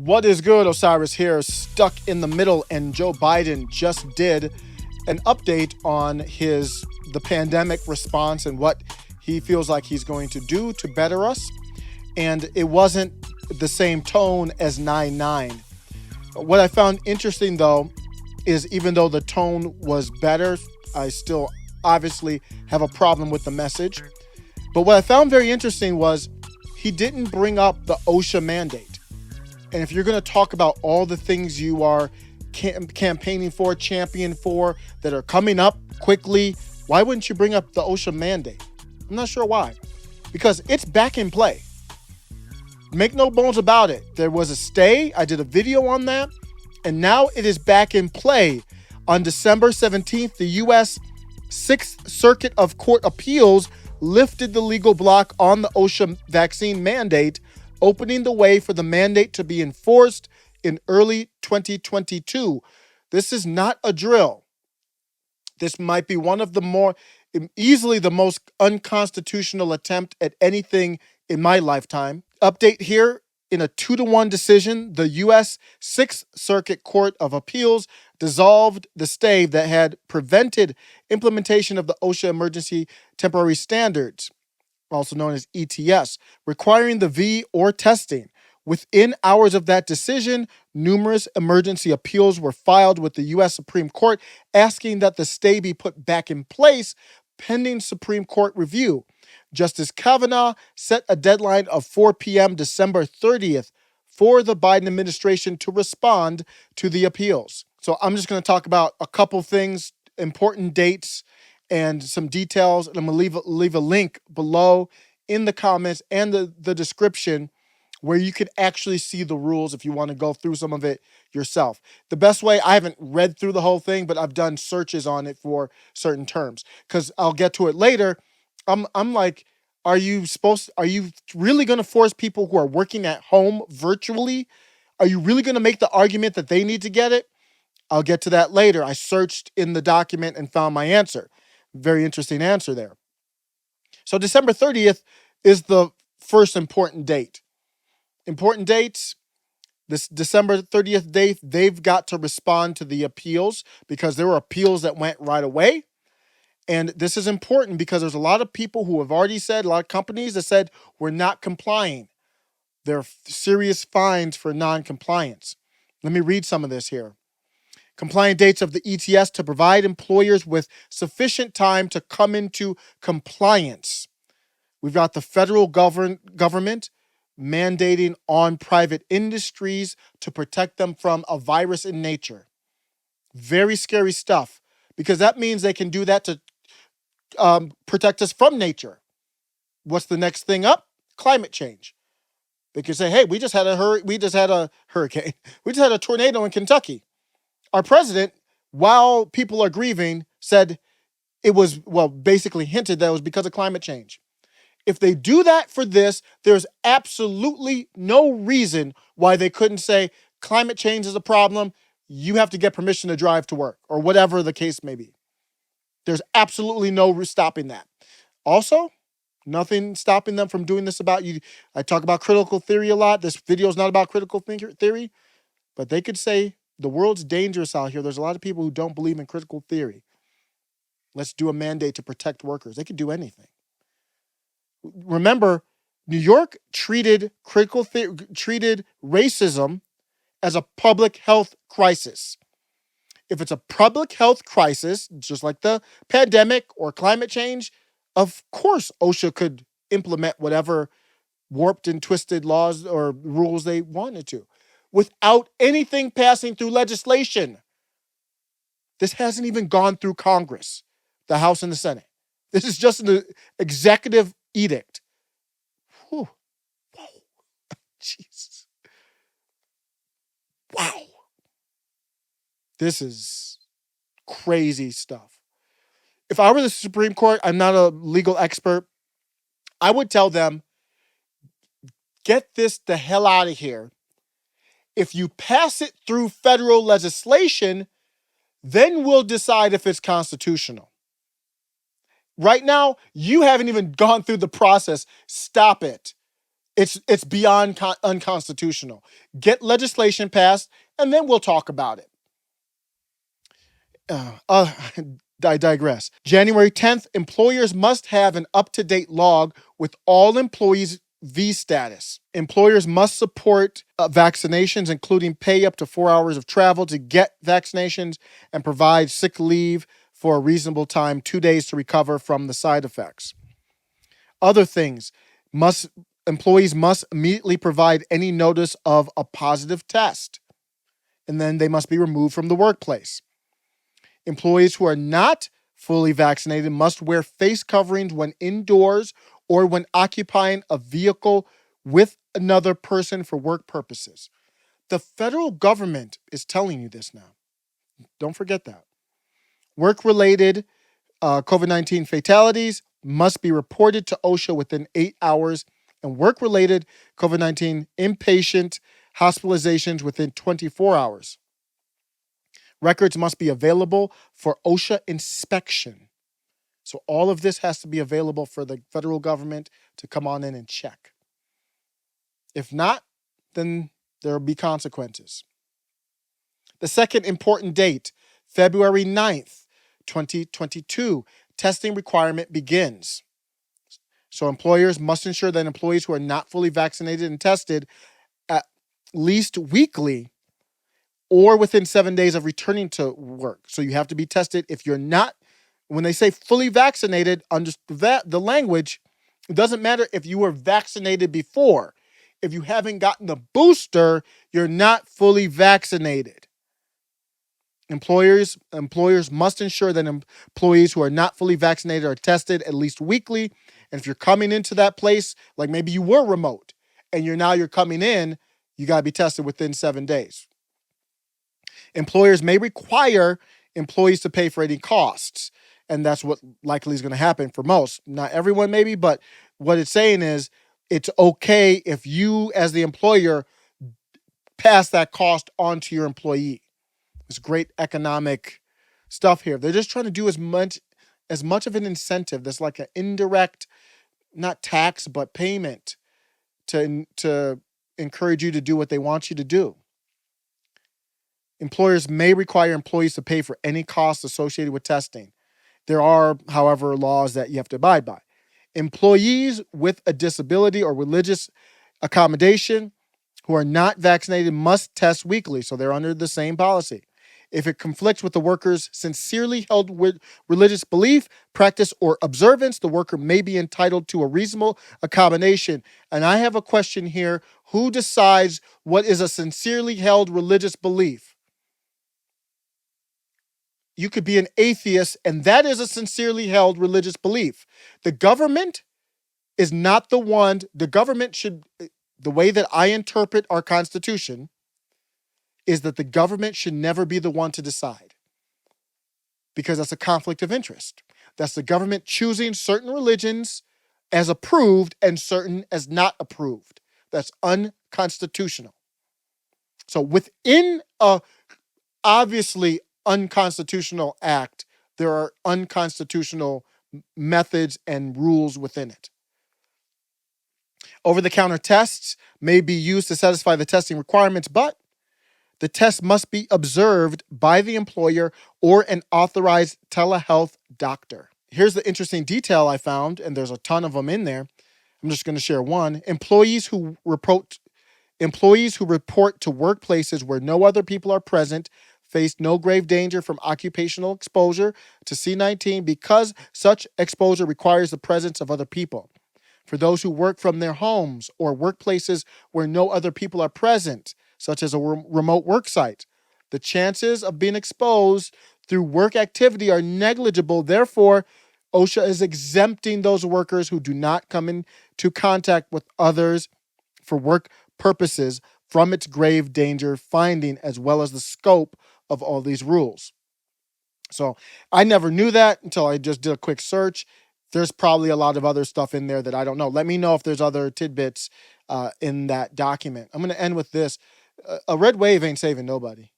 What is good? Osiris here, stuck in the middle, and Joe Biden just did an update on the pandemic response and what he feels like he's going to do to better us. And it wasn't the same tone as 9/9. What I found interesting though is even though the tone was better, I still obviously have a problem with the message. But what I found very interesting was he didn't bring up the OSHA mandate. And if you're going to talk about all the things you are campaigning for, champion for, that are coming up quickly, why wouldn't you bring up the OSHA mandate? I'm not sure why. Because it's back in play. Make no bones about it. There was a stay. I did a video on that. And now it is back in play. On December 17th, the U.S. Sixth Circuit of Court Appeals lifted the legal block on the OSHA vaccine mandate, opening the way for the mandate to be enforced in early 2022. This is not a drill. This might be one of the easily the most unconstitutional attempt at anything in my lifetime. Update here: in a 2-1 decision, the U.S. Sixth Circuit Court of Appeals dissolved the stay that had prevented implementation of the OSHA Emergency Temporary Standards, also known as ETS, requiring the V or testing. Within hours of that decision, numerous emergency appeals were filed with the U.S. Supreme Court asking that the stay be put back in place pending Supreme Court review. Justice Kavanaugh set a deadline of 4 p.m. December 30th for the Biden administration to respond to the appeals. So I'm just going to talk about a couple things, important dates, and some details, and I'm going to leave a link below in the comments and the description where you can actually see the rules if you want to go through some of it yourself. The best way, I haven't read through the whole thing, but I've done searches on it for certain terms, because I'll get to it later. I'm like, are you really going to force people who are working at home virtually? Are you really going to make the argument that they need to get it? I'll get to that later. I searched in the document and found my answer. Very interesting answer there. So December 30th is the first important date. Important dates: this December 30th date, they've got to respond to the appeals because there were appeals that went right away. And this is important because there's a lot of people who have already said, a lot of companies that said, we're not complying. There are serious fines for non-compliance. Let me read some of this here. Compliant dates of the ETS to provide employers with sufficient time to come into compliance. We've got the federal government mandating on private industries to protect them from a virus in nature. Very scary stuff, because that means they can do that to protect us from nature. What's the next thing up? Climate change. They can say, hey, we just had a hurricane. We just had a tornado in Kentucky. Our president, while people are grieving, said it was, basically hinted that it was because of climate change. If they do that for this, there's absolutely no reason why they couldn't say climate change is a problem. You have to get permission to drive to work, or whatever the case may be. There's absolutely no stopping that. Also, nothing stopping them from doing this about you. I talk about critical theory a lot. This video is not about critical theory, but they could say the world's dangerous out here. There's a lot of people who don't believe in critical theory. Let's do a mandate to protect workers. They could do anything. Remember, New York treated racism as a public health crisis. If it's a public health crisis, just like the pandemic or climate change, of course OSHA could implement whatever warped and twisted laws or rules they wanted to, without anything passing through legislation. This hasn't even gone through Congress, the House and the Senate. This is just an executive edict. Whew. Whoa. Jesus. Wow. This is crazy stuff. If I were the Supreme Court, I'm not a legal expert, I would tell them, get this the hell out of here. If you pass it through federal legislation, then we'll decide if it's constitutional. Right now, you haven't even gone through the process. Stop it. It's beyond unconstitutional. Get legislation passed, and then we'll talk about it. I digress. January 10th, employers must have an up-to-date log with all employees' V status. Employers must support vaccinations, including pay up to 4 hours of travel to get vaccinations and provide sick leave for a reasonable time, 2 days to recover from the side effects. Other things, employees must immediately provide any notice of a positive test, and then they must be removed from the workplace. Employees who are not fully vaccinated must wear face coverings when indoors or when occupying a vehicle with another person for work purposes. The federal government is telling you this now. Don't forget that. Work-related COVID-19 fatalities must be reported to OSHA within 8 hours, and work-related COVID-19 inpatient hospitalizations within 24 hours. Records must be available for OSHA inspection. So all of this has to be available for the federal government to come on in and check. If not, then there will be consequences. The second important date, February 9th, 2022, testing requirement begins. So employers must ensure that employees who are not fully vaccinated and tested at least weekly or within 7 days of returning to work. So you have to be tested. If you're not, when they say fully vaccinated, understand the language, it doesn't matter if you were vaccinated before. If you haven't gotten the booster, you're not fully vaccinated. Employers must ensure that employees who are not fully vaccinated are tested at least weekly. And if you're coming into that place, like maybe you were remote and you're coming in, you got to be tested within 7 days. Employers may require employees to pay for any costs, and that's what likely is going to happen for most. Not everyone maybe, but what it's saying is it's okay if you as the employer pass that cost on to your employee. It's great economic stuff here. They're just trying to do as much of an incentive. That's like an indirect, not tax, but payment to encourage you to do what they want you to do. Employers may require employees to pay for any costs associated with testing. There are, however, laws that you have to abide by. Employees with a disability or religious accommodation who are not vaccinated must test weekly, so they're under the same policy. If it conflicts with the worker's sincerely held religious belief, practice, or observance, the worker may be entitled to a reasonable accommodation. And I have a question here. Who decides what is a sincerely held religious belief? You could be an atheist, and that is a sincerely held religious belief. The government is not the one. The government should, the way that I interpret our Constitution, is that the government should never be the one to decide, because that's a conflict of interest. That's the government choosing certain religions as approved and certain as not approved. That's unconstitutional. So within a obviously unconstitutional act, there are unconstitutional methods and rules within it. Over-the-counter tests may be used to satisfy the testing requirements, but the test must be observed by the employer or an authorized telehealth doctor. Here's the interesting detail I found, and there's a ton of them in there. I'm just going to share one. Employees who report to workplaces where no other people are present face no grave danger from occupational exposure to C-19 because such exposure requires the presence of other people. For those who work from their homes or workplaces where no other people are present, such as a remote work site, the chances of being exposed through work activity are negligible. Therefore, OSHA is exempting those workers who do not come into contact with others for work purposes from its grave danger finding, as well as the scope of all these rules. So I never knew that until I just did a quick search. There's probably a lot of other stuff in there that I don't know. Let me know if there's other tidbits in that document. I'm going to end with this. A red wave ain't saving nobody.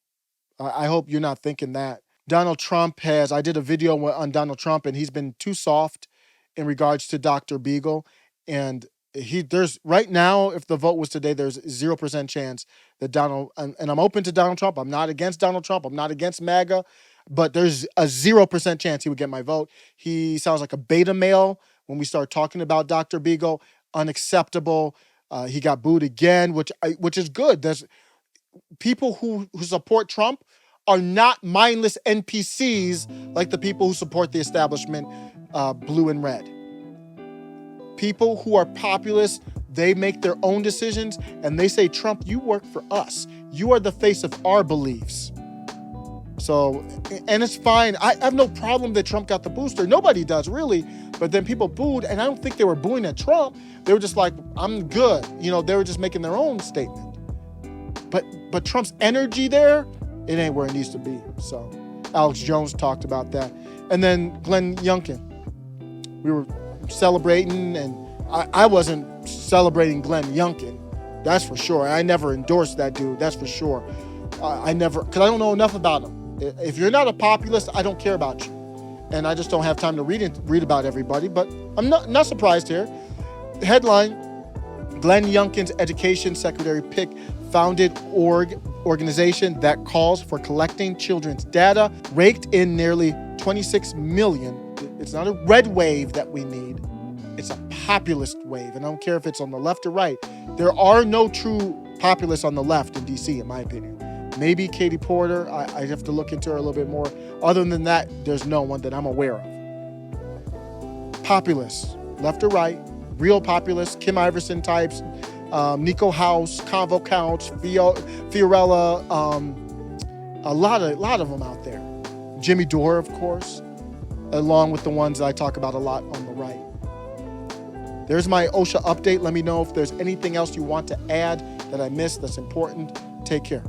I hope you're not thinking that. Donald Trump I did a video on Donald Trump, and he's been too soft in regards to Dr. Beagle. And There's right now, if the vote was today, there's 0% chance that and I'm open to Donald Trump. I'm not against Donald Trump. I'm not against MAGA, but there's a 0% chance he would get my vote. He sounds like a beta male when we start talking about Dr. Beagle. Unacceptable. He got booed again, which is good. There's people who support Trump are not mindless NPCs like the people who support the establishment, blue and red. People who are populists, they make their own decisions and they say, Trump, you work for us. You are the face of our beliefs. So, and it's fine. I have no problem that Trump got the booster. Nobody does, really. But then people booed, and I don't think they were booing at Trump. They were just like, I'm good. They were just making their own statement. But Trump's energy there, it ain't where it needs to be. So Alex Jones talked about that. And then Glenn Youngkin. We were celebrating, and I wasn't celebrating Glenn Youngkin. That's for sure. I never endorsed that dude. That's for sure. I never, because I don't know enough about him. If you're not a populist, I don't care about you. And I just don't have time to read about everybody. But I'm not surprised here. Headline, Glenn Youngkin's education secretary pick founded organization that calls for collecting children's data, raked in nearly 26 million. It's not a red wave that we need. It's a populist wave. And I don't care if it's on the left or right. There are no true populists on the left in D.C., in my opinion. Maybe Katie Porter. I have to look into her a little bit more. Other than that, there's no one that I'm aware of. Populists, left or right, real populists, Kim Iverson types, Nico House, Convo Couch, Fiorella, a lot of them out there. Jimmy Dore, of course, along with the ones that I talk about a lot on the right. There's my OSHA update. Let me know if there's anything else you want to add that I missed that's important. Take care.